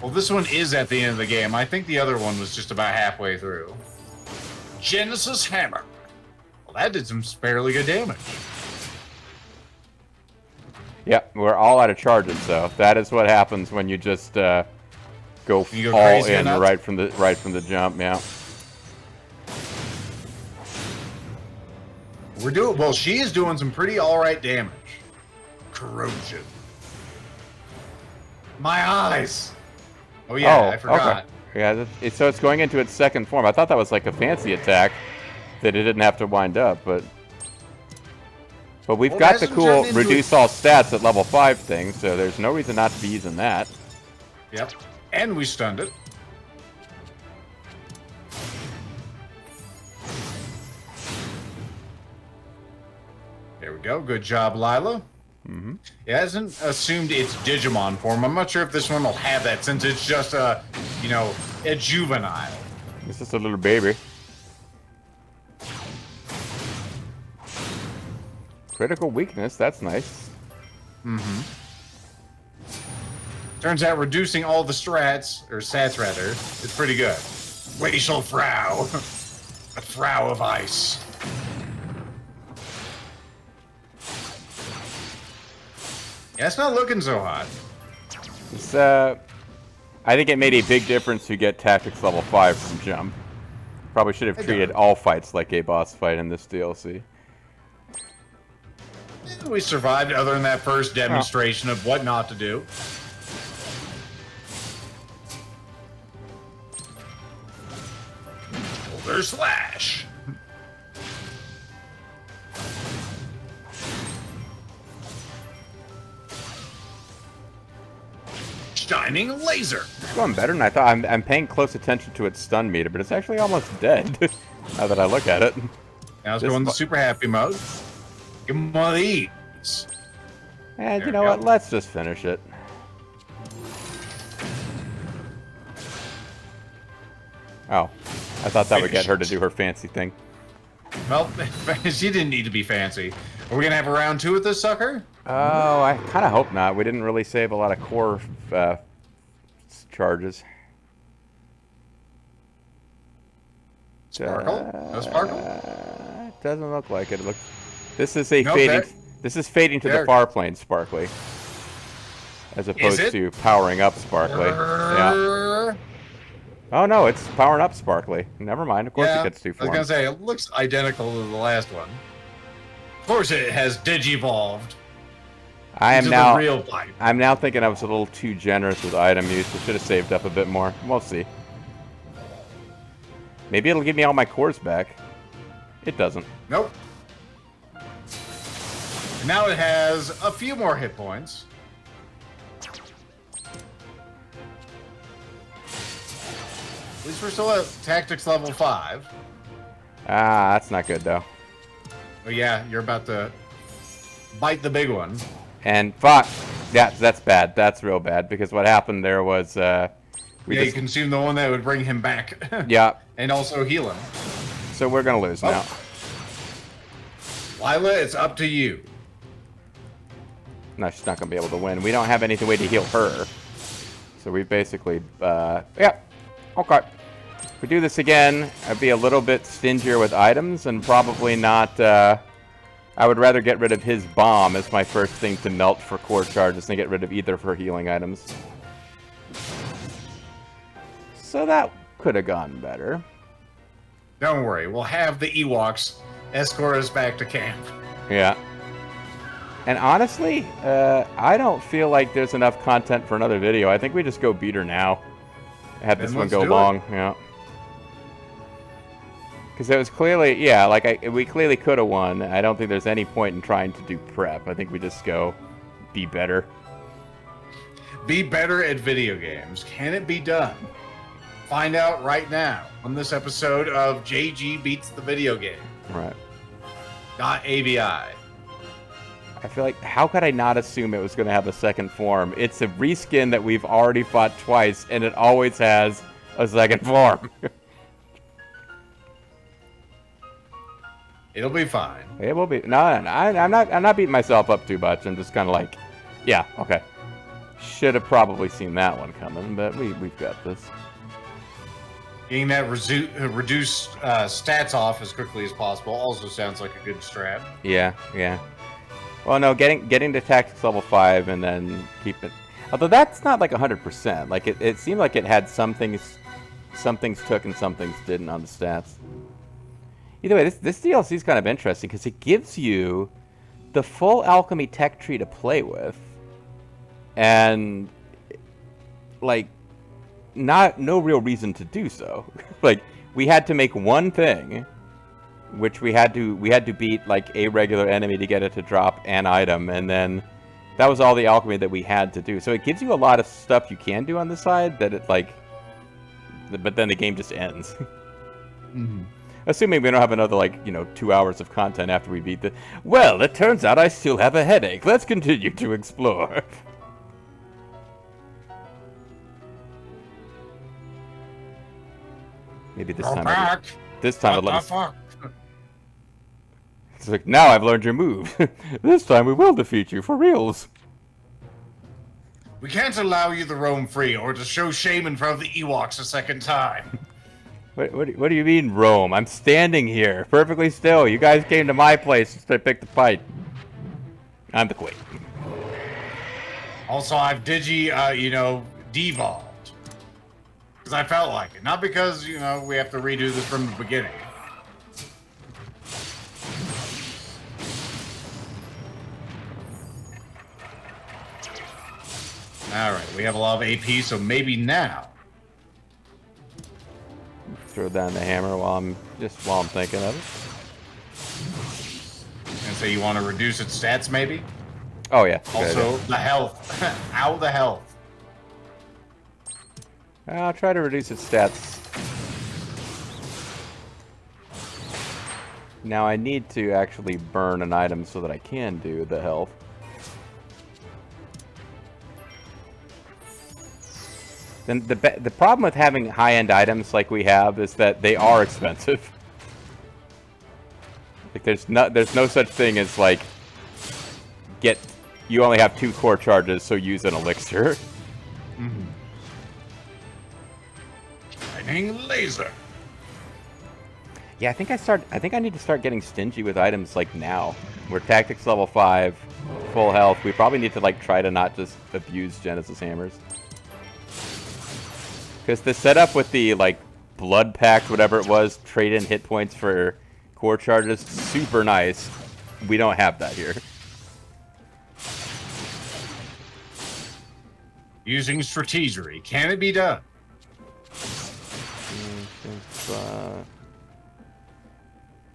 Well, this one is at the end of the game. I think the other one was just about halfway through. Genesis Hammer. Well, that did some fairly good damage. Yep, we're all out of charges, so that is what happens when you just go all in right from the jump. Yeah. Well, she is doing some pretty alright damage. Corrosion. My eyes! Oh yeah, I forgot. Okay. Yeah, so it's going into its second form. I thought that was like a fancy attack that it didn't have to wind up, but we've got the cool reduce all stats at level 5 thing, so there's no reason not to be using that. Yep. And we stunned it. There we go. Good job, Lila. Mm-hmm. It hasn't assumed its Digimon form. I'm not sure if this one will have that since it's just a juvenile. It's just a little baby. Critical weakness, that's nice. Mm-hmm. Turns out reducing all the stats rather, is pretty good. Glacial Frow. A Frow of Ice. Yeah, it's not looking so hot. It's, I think it made a big difference to get Tactics level 5 from jump. Probably should have treated all fights like a boss fight in this DLC. We survived other than that first demonstration of what not to do. Shoulder slash. Shining laser. It's going better than I thought. I'm paying close attention to its stun meter, but it's actually almost dead. Now that I look at it. Now it's going to super happy mode. Give him one of these. And you know what? Let's just finish it. Oh, I thought that would get her to do her fancy thing. Well, she didn't need to be fancy. Are we going to have a round 2 with this sucker? Oh, I kind of hope not. We didn't really save a lot of core charges. Sparkle? No sparkle? It doesn't look like it. This is a fading. This is fading to the far plane, Sparkly, as opposed to powering up Sparkly. Yeah. Oh no, it's powering up Sparkly. Never mind. Of course it gets 2 forms. I was gonna say it looks identical to the last one. Of course, it has digivolved. I'm now thinking I was a little too generous with item use. I should have saved up a bit more. We'll see. Maybe it'll give me all my cores back. It doesn't. Nope. Now it has a few more hit points. At least we're still at Tactics level 5. Ah, that's not good though. Oh yeah, you're about to bite the big one. And fuck, that's bad. That's real bad because what happened there was you consumed the one that would bring him back. Yeah. And also heal him. So we're gonna lose now. Lila, it's up to you. No, she's not gonna be able to win. We don't have any way to heal her. So we basically, yeah. Okay. If we do this again, I'd be a little bit stingier with items and probably not, I would rather get rid of his bomb as my first thing to melt for core charges than get rid of either of her healing items. So that could have gone better. Don't worry, we'll have the Ewoks escort us back to camp. Yeah. And honestly, I don't feel like there's enough content for another video. I think we just go beat her now. Have this one go long, yeah. Because it was clearly, yeah, like we clearly could have won. I don't think there's any point in trying to do prep. I think we just go be better. Be better at video games. Can it be done? Find out right now on this episode of JG Beats the Video Game. Right. Not AVI. I feel like, how could I not assume it was going to have a second form? It's a reskin that we've already fought twice, and it always has a second form. It'll be fine. It will be. No, I'm not beating myself up too much. I'm just kind of like, yeah, okay. Should have probably seen that one coming, but we've got this. Getting that reduced stats off as quickly as possible also sounds like a good strat. Yeah, yeah. Well, no, getting to Tactics level 5 and then keep it. Although that's not like 100%. Like it seemed like it had some things took and some things didn't on the stats. Either way, this DLC is kind of interesting because it gives you the full alchemy tech tree to play with, and like no real reason to do so. Like we had to make one thing, which we had to beat like a regular enemy to get it to drop an item, and then that was all the alchemy that we had to do. So it gives you a lot of stuff you can do on the side that it like, but then the game just ends. Mm-hmm. Assuming we don't have another, like, 2 hours of content after we beat the... Well, it turns out I still have a headache. Let's continue to explore. Maybe this time... Back. This time it'll let me... It's like, now I've learned your move. This time we will defeat you, for reals. We can't allow you to roam free or to show shame in front of the Ewoks a second time. What do you mean, roam? I'm standing here, perfectly still. You guys came to my place to pick the fight. I'm the queen. Also, I've devolved. Because I felt like it. Not because, we have to redo this from the beginning. Alright, we have a lot of AP, so maybe now. Throw down the hammer while I'm thinking of it. And so you want to reduce its stats, maybe? Oh yeah. Also, the health. Ow, the health. I'll try to reduce its stats. Now I need to actually burn an item so that I can do the health. Then the problem with having high-end items like we have is that they are expensive. Like there's no such thing as like you only have 2 core charges, so use an elixir. Mm-hmm. Shining laser. Yeah, I think I need to start getting stingy with items like now. We're tactics level 5, full health. We probably need to like try to not just abuse Genesis hammers. Because the setup with the, like, blood pact, whatever it was, trade in hit points for core charges, super nice. We don't have that here. Using strategery. Can it be done?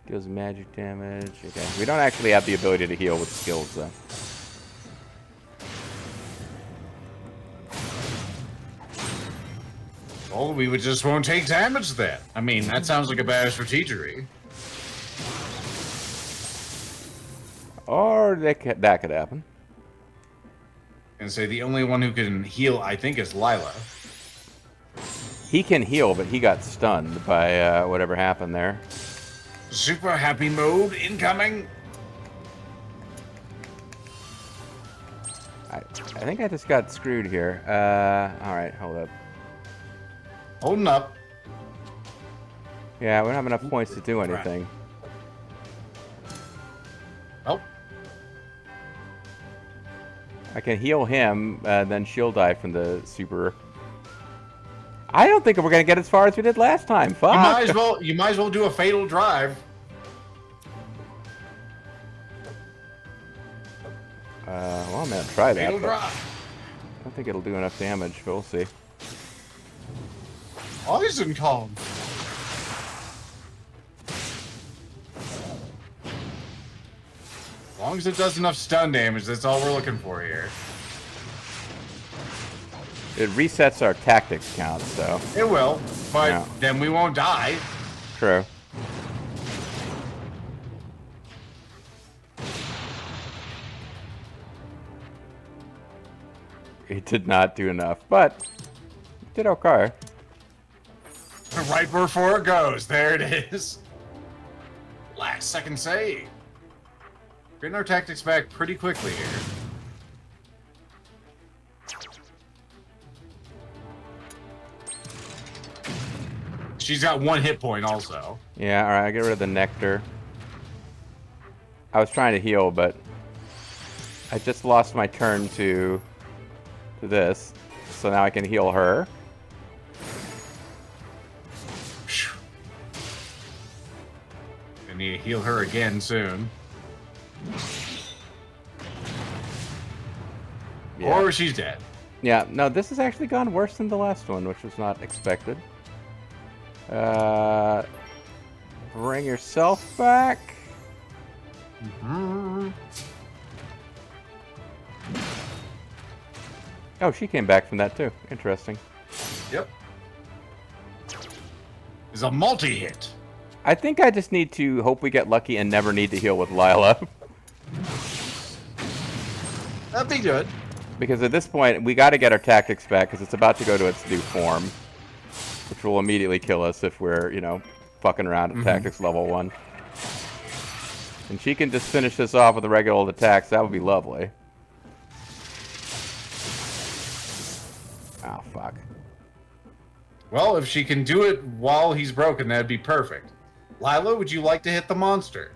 Deals magic damage. Okay. We don't actually have the ability to heal with skills, though. Well, we just won't take damage then. I mean, that sounds like a bad strategery. Or that could happen. And say the only one who can heal, I think, is Lila. He can heal, but he got stunned by whatever happened there. Super happy mode incoming. I think I just got screwed here. Alright, hold up. Holding up. Yeah, we don't have enough points to do anything. Oh. I can heal him, then shield die from the super. I don't think we're gonna get as far as we did last time. Fuck. You might as well do a fatal drive. Well, I'm gonna try that. Fatal drive. I don't think it'll do enough damage, but we'll see. Eisenkong. As long as it does enough stun damage, that's all we're looking for here. It resets our tactics counts, though. It will, but then we won't die. True. It did not do enough, but it did okay. Right before it goes, there it is. Last second save. Getting our tactics back pretty quickly here. She's got 1 hit point also. Yeah, alright, I'll get rid of the nectar. I was trying to heal, but I just lost my turn to this. So now I can heal her. I need to heal her again soon. Yeah. Or she's dead. Yeah, no, this has actually gone worse than the last one, which was not expected. Bring yourself back. Mm-hmm. Oh, she came back from that too. Interesting. Yep. It's a multi-hit. I think I just need to hope we get lucky and never need to heal with Lila. That'd be good. Because at this point, we got to get our tactics back because it's about to go to its new form. Which will immediately kill us if we're, you know, fucking around at tactics level 1. And she can just finish this off with the regular old attacks. That would be lovely. Oh, fuck. Well, if she can do it while he's broken, that'd be perfect. Lila, would you like to hit the monster?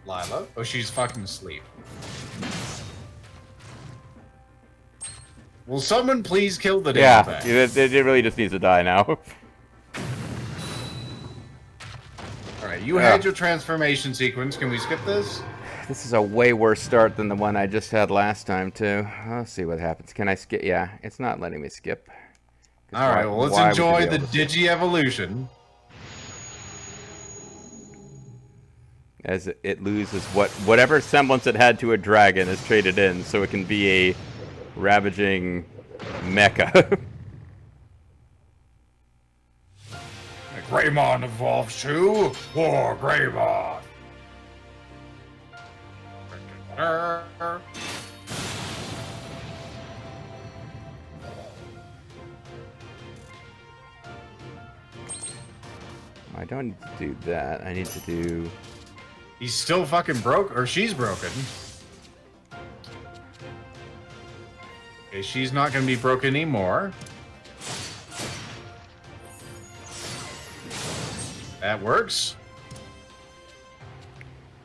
Lila? Oh, she's fucking asleep. Will someone please kill the damn thing? It really just needs to die now. Alright, you had your transformation sequence. Can we skip this? This is a way worse start than the one I just had last time, too. Let's see what happens. Can I skip? Yeah, it's not letting me skip. Alright, well, let's enjoy the Digi-evolution. As it loses whatever semblance it had to a dragon is traded in, so it can be a ravaging mecha. Greymon evolves to War Greymon. I don't need to do that. I need to do... He's still fucking broke, or she's broken. Okay, she's not gonna be broken anymore. That works.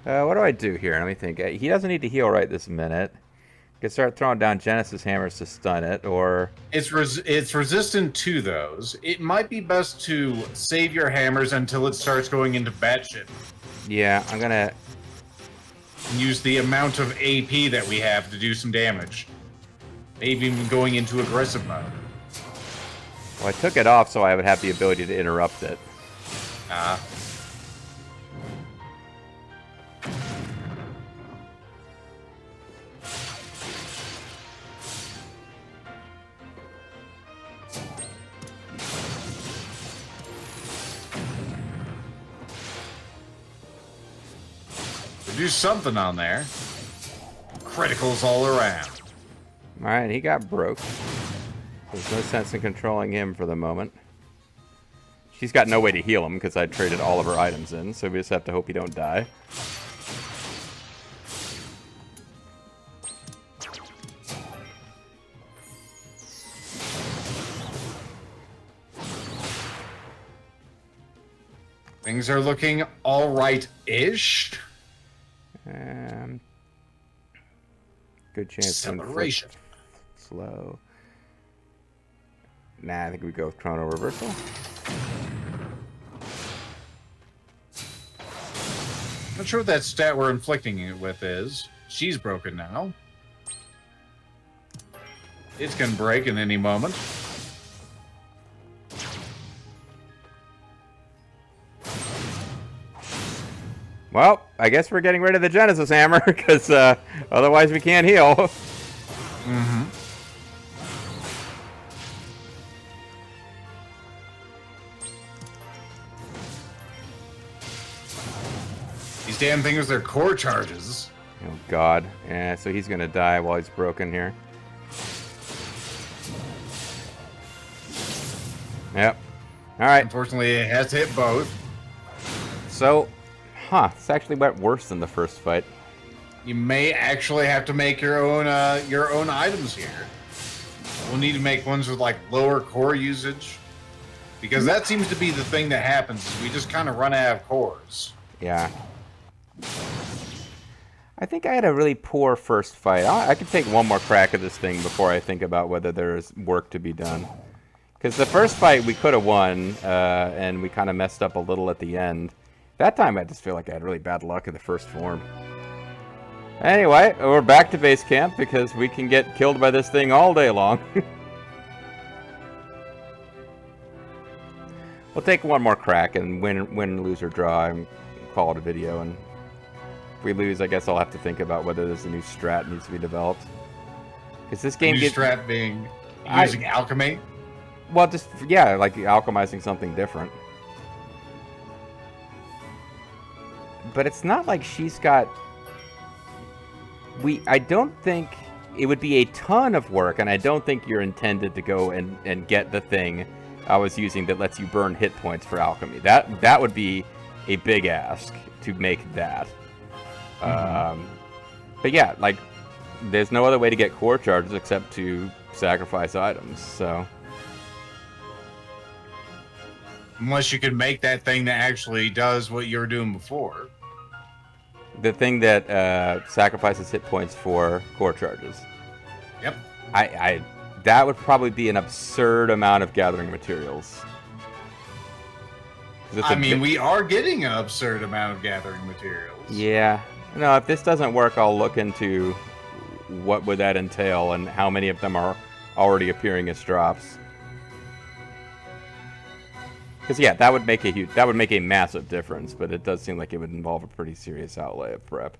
What do I do here? Let me think. He doesn't need to heal right this minute. Can start throwing down Genesis hammers to stun it, or... It's resistant to those. It might be best to save your hammers until it starts going into batshit. Yeah, I'm gonna... Use the amount of AP that we have to do some damage. Maybe even going into aggressive mode. Well, I took it off so I would have the ability to interrupt it. Do something on there. Criticals all around. Alright, he got broke. There's no sense in controlling him for the moment. She's got no way to heal him because I traded all of her items in, so we just have to hope he don't die. Things are looking alright-ish. Good chance. Acceleration. Slow. Nah, I think we go with Chrono Reversal. Not sure what that stat we're inflicting it with is. She's broken now. It's gonna break in any moment. Well, I guess we're getting rid of the Genesis Hammer, because otherwise we can't heal. Mm-hmm. These damn things are core charges. Oh, God. Yeah, so he's going to die while he's broken here. Yep. All right. Unfortunately, it has to hit both. So... this actually went worse than the first fight. You may actually have to make your own items here. We'll need to make ones with like lower core usage, because that seems to be the thing that happens. Is we just kind of run out of cores. Yeah. I think I had a really poor first fight. I could take one more crack at this thing before I think about whether there's work to be done. Because the first fight we could have won, and we kind of messed up a little at the end. That time I just feel like I had really bad luck in the first form. Anyway, we're back to base camp because we can get killed by this thing all day long. We'll take one more crack and win, lose, or draw, and call it a video. And if we lose, I guess I'll have to think about whether there's a new strat needs to be developed. Because this game gets... strat being using alchemy? Well, just, yeah, like alchemizing something different. But it's not like she's got... I don't think it would be a ton of work, and I don't think you're intended to go and get the thing I was using that lets you burn hit points for alchemy. That would be a big ask to make that. But yeah, like, there's no other way to get core charges except to sacrifice items, so... Unless you could make that thing that actually does what you were doing before. The thing that sacrifices hit points for core charges. Yep. That would probably be an absurd amount of gathering materials. I mean, we are getting an absurd amount of gathering materials. Yeah. No, if this doesn't work, I'll look into what would that entail and how many of them are already appearing as drops. Because yeah, that would make a massive difference, but it does seem like it would involve a pretty serious outlay of prep.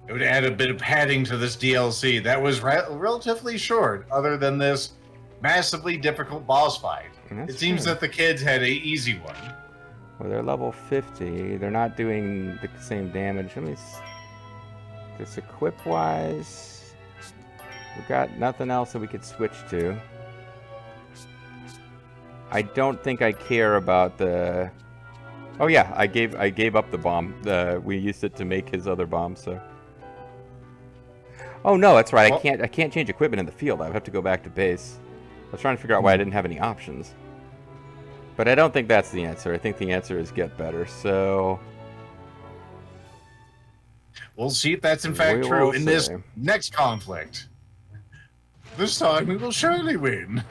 It would add a bit of padding to this DLC that was relatively short, other than this massively difficult boss fight. It seems that the kids had an easy one. Well, they're level 50. They're not doing the same damage. Let me... This equip-wise... We've got nothing else that we could switch to. I don't think I care about the... Oh yeah, I gave up the bomb. We used it to make his other bomb, so... Oh no, that's right. Well, I can't change equipment in the field. I would have to go back to base. I was trying to figure out why I didn't have any options. But I don't think that's the answer. I think the answer is get better. So we'll see if that's in fact true in this next conflict. This time we will surely win.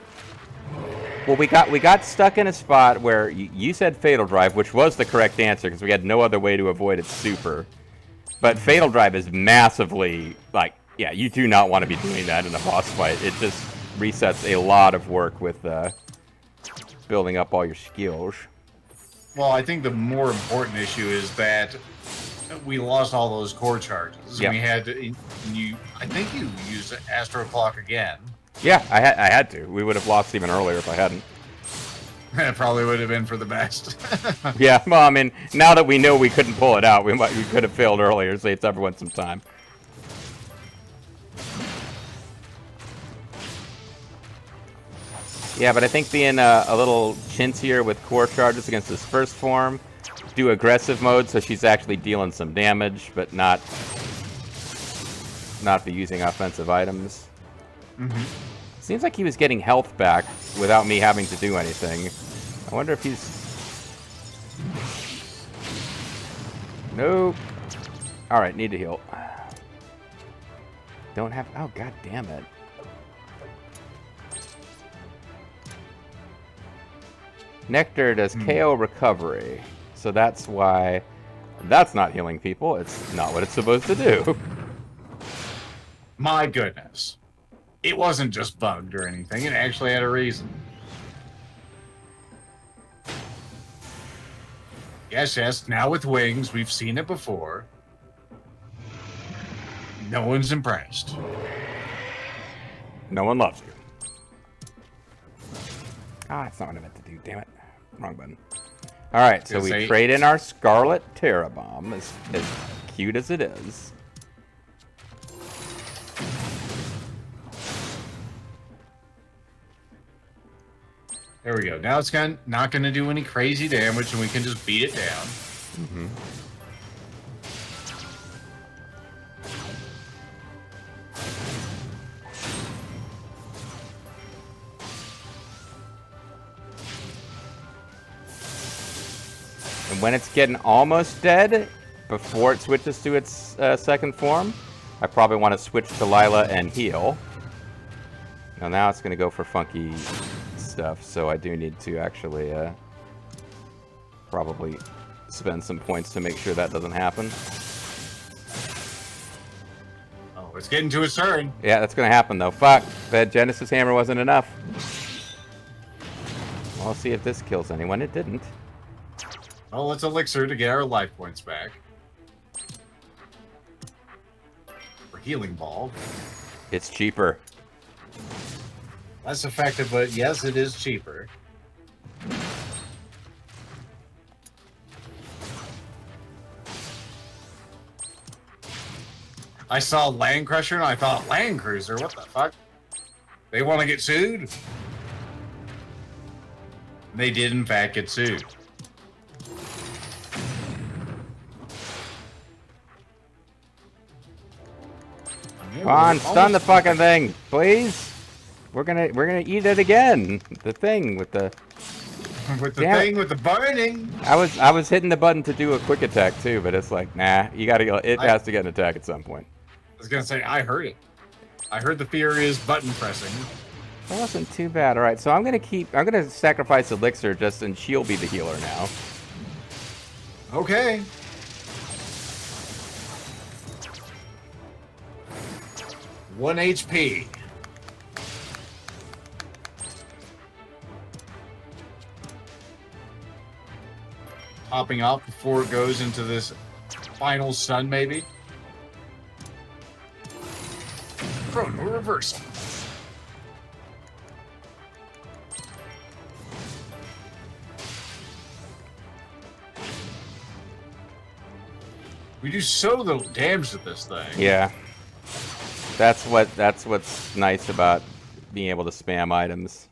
Well, we got stuck in a spot where you said Fatal Drive, which was the correct answer because we had no other way to avoid its super. But Fatal Drive is massively, like, yeah, you do not want to be doing that in a boss fight. It just resets a lot of work with building up all your skills. Well, I think the more important issue is that we lost all those core charges. Yep. We had to, I think you used Astro Clock again. Yeah, I had to. We would have lost even earlier if I hadn't. It probably would have been for the best. Yeah, well, I mean, now that we know we couldn't pull it out, we could have failed earlier, so it's everyone some time. Yeah, but I think being a little chintzier with core charges against this first form, do aggressive mode so she's actually dealing some damage, but not be using offensive items. Mm-hmm. Seems like he was getting health back without me having to do anything. I wonder if he's... Nope. Alright, need to heal. Don't have... Oh, god damn it. Nectar does KO recovery. So that's why... That's not healing people. It's not what it's supposed to do. My goodness. It wasn't just bugged or anything. It actually had a reason. Yes, now with wings. We've seen it before. No one's impressed. No one loves you. Ah, that's not what I meant to do. Damn it. Wrong button. Alright, so we trade in our Scarlet Terra Bomb, as cute as it is. There we go. Now it's not going to do any crazy damage, and we can just beat it down. Mm-hmm. And when it's getting almost dead, before it switches to its second form, I probably want to switch to Lila and heal. Now it's going to go for funky stuff, so I do need to actually probably spend some points to make sure that doesn't happen. Oh, it's getting to its turn. Yeah, that's gonna happen though. Fuck! That Genesis Hammer wasn't enough. Well, I'll see if this kills anyone. It didn't. Oh, let's elixir to get our life points back. For healing ball. It's cheaper. Less effective, but yes, it is cheaper. I saw Land Crusher and I thought Land Cruiser. What the fuck? They want to get sued? They did, in fact, get sued. Come on, stun the fucking thing, please. We're gonna eat it again. The thing with the with the thing with the burning. I was hitting the button to do a quick attack too, but it's like, nah, you gotta go. It has to get an attack at some point. I was gonna say I heard it. I heard the furious button pressing. That wasn't too bad. All right, so I'm gonna sacrifice elixir just, and she'll be the healer now. Okay. One HP. Popping off before it goes into this final stun, maybe. Chrono reversal. We do so little damage to this thing. Yeah. That's what's nice about being able to spam items.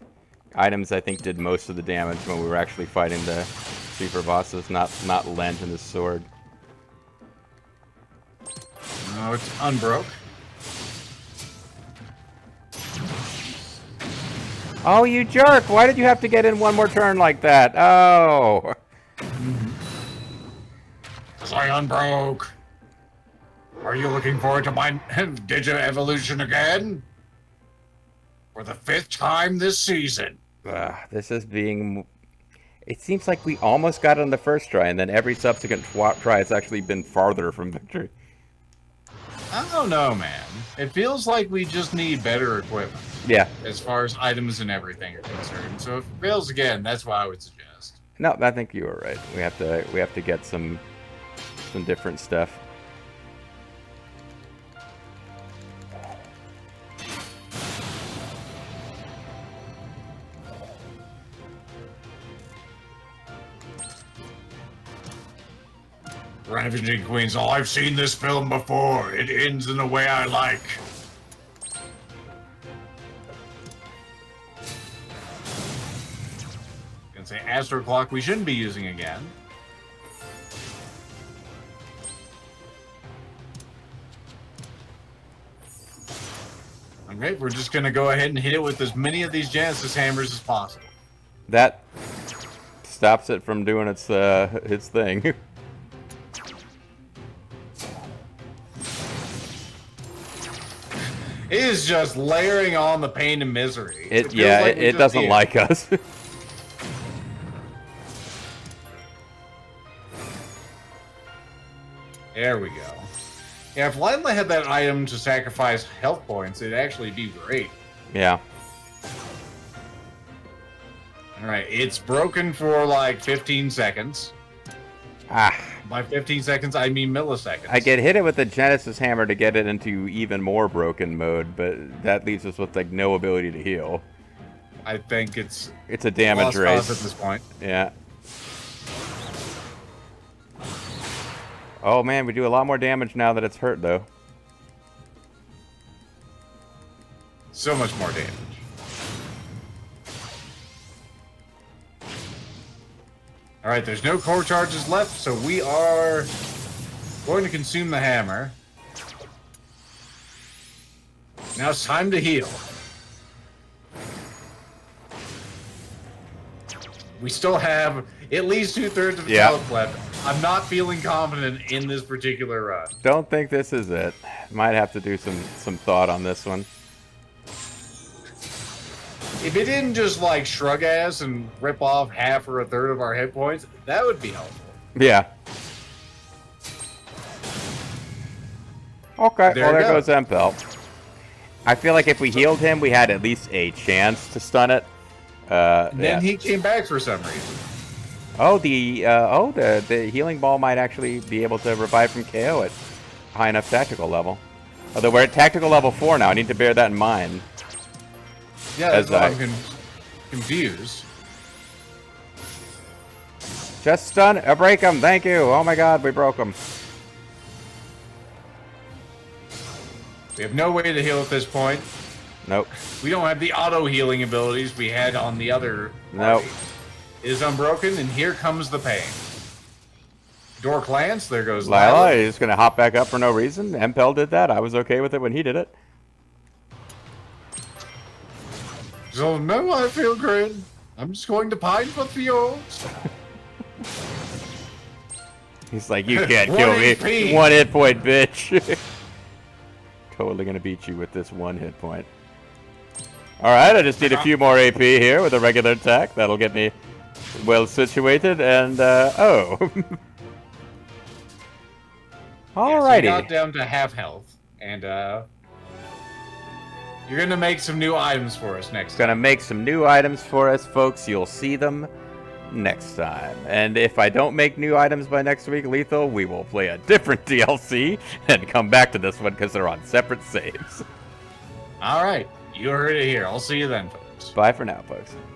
Items, I think, did most of the damage when we were actually fighting the super bosses, not Lent and his sword. No, it's unbroke. Oh, you jerk! Why did you have to get in one more turn like that? Oh! I unbroke. Are you looking forward to my Digi evolution again? For the 5th time this season. This is being... It seems like we almost got it on the first try, and then every subsequent try has actually been farther from victory. I don't know, man. It feels like we just need better equipment. Yeah. As far as items and everything are concerned. So if it fails again, that's what I would suggest. No, I think you were right. We have to get some different stuff. Ravaging Queens, oh, I've seen this film before. It ends in the way I like. Gonna say Astro Clock we shouldn't be using again. Okay, we're just gonna go ahead and hit it with as many of these Genesis hammers as possible. That stops it from doing its thing. It is just layering on the pain and misery. It doesn't like us. There we go. Yeah, if Lila had that item to sacrifice health points, it'd actually be great. Yeah. Alright, it's broken for like 15 seconds. By 15 seconds, I mean milliseconds. I get hit it with the Genesis Hammer to get it into even more broken mode, but that leaves us with like no ability to heal. I think it's a damage race at this point. Yeah. Oh man, we do a lot more damage now that it's hurt though. So much more damage. Alright, there's no core charges left, so we are going to consume the hammer. Now it's time to heal. We still have at least 2/3 of the health left. I'm not feeling confident in this particular run. Don't think this is it. Might have to do some thought on this one. If it didn't just like shrug ass and rip off half or a third of our hit points, that would be helpful. Yeah. Okay, There well you there go. goes Empel. I feel like if we healed him, we had at least a chance to stun it. And Yeah. then he came back for some reason. Oh, the healing ball might actually be able to revive from KO at high enough tactical level. Although we're at tactical level 4 now, I need to bear that in mind. Yeah, that's why I'm confused. Just stun, break him, thank you. Oh my god, we broke him. We have no way to heal at this point. Nope. We don't have the auto healing abilities we had on the other Nope. party. It is unbroken, and here comes the pain. Door Lance, there goes Lila Lila. is going to hop back up for no reason. Empel did that. I was okay with it when he did it. So, no, I feel great. I'm just going to pine for fjords. He's like, you can't One kill me. HP. 1 hit point, bitch. Totally going to beat you with this 1 hit point. Alright, I just need a few more AP here with a regular attack. That'll get me well situated, and, oh. Alrighty. Yeah, so you got down to half health, and, you're gonna make some new items for us next time. Gonna make some new items for us, folks. You'll see them next time. And if I don't make new items by next week, Lethal, we will play a different DLC and come back to this one because they're on separate saves. Alright, you heard it here. I'll see you then, folks. Bye for now, folks.